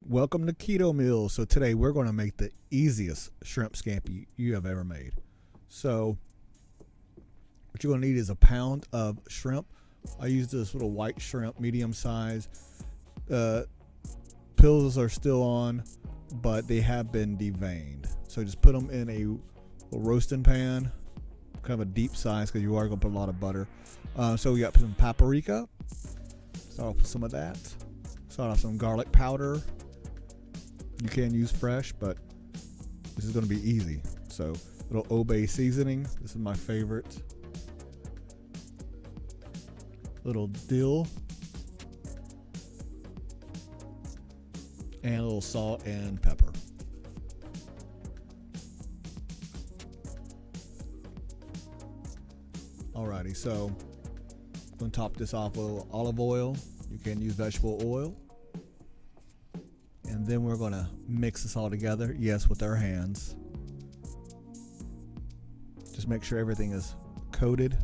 Welcome to Keto Meals. So today we're going to make the easiest shrimp scampi you have ever made. So what you're going to need is a pound of shrimp. I use this little white shrimp, medium size. Pills are still on, but they have been deveined. So just put them in a roasting pan, kind of a deep size because you are going to put a lot of butter. So we got some paprika. Start off with some of that. Start off some garlic powder. You can use fresh, but this is going to be easy. So little obey seasoning. This is my favorite. Little dill. And a little salt and pepper. Alrighty, so I'm going to top this off with a little olive oil. You can use vegetable oil. And then we're going to mix this all together, yes, with our hands. Just make sure everything is coated.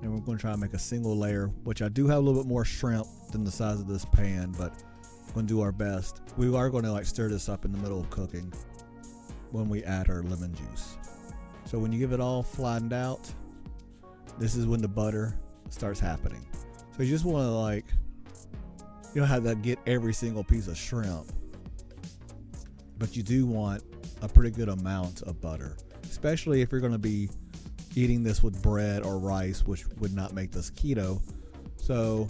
And we're going to try to make a single layer, which I do have a little bit more shrimp than the size of this pan, but we're going to do our best. We are going to stir this up in the middle of cooking when we add our lemon juice. So when you give it all flattened out, this is when the butter starts happening. So you just want to you don't have to get every single piece of shrimp, but you do want a pretty good amount of butter, especially if you're going to be eating this with bread or rice, which would not make this keto. So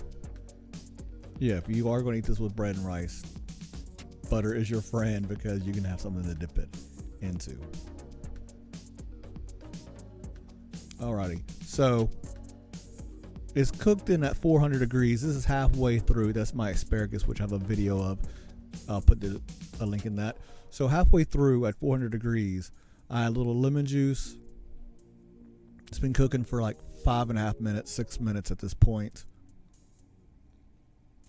yeah, if you are going to eat this with bread and rice, butter is your friend because you can have something to dip it into. Alrighty, so it's cooked in at 400 degrees. This is halfway through. That's my asparagus, which I have a video of. I'll put a link in that. So halfway through at 400 degrees, I add a little lemon juice. It's been cooking for like 5.5 minutes, 6 minutes at this point.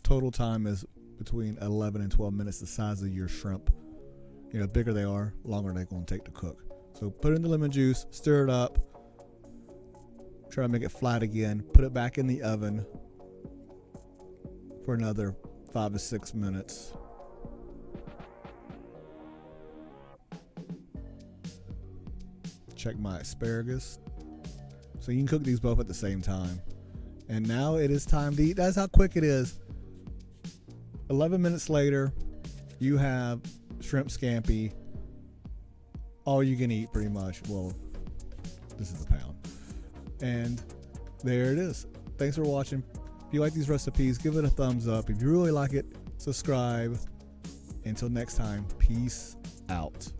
Total time is between 11 and 12 minutes, the size of your shrimp. You know, the bigger they are, longer they're going to take to cook. So put in the lemon juice, stir it up. Try to make it flat again. Put it back in the oven for another 5 to 6 minutes. Check my asparagus. So you can cook these both at the same time. And now it is time to eat. That's how quick it is. 11 minutes later, you have shrimp scampi. All you can eat pretty much. Well, this is a pound. And there it is. Thanks for watching. If you like these recipes, give it a thumbs up. If you really like it, subscribe. Until next time, peace out.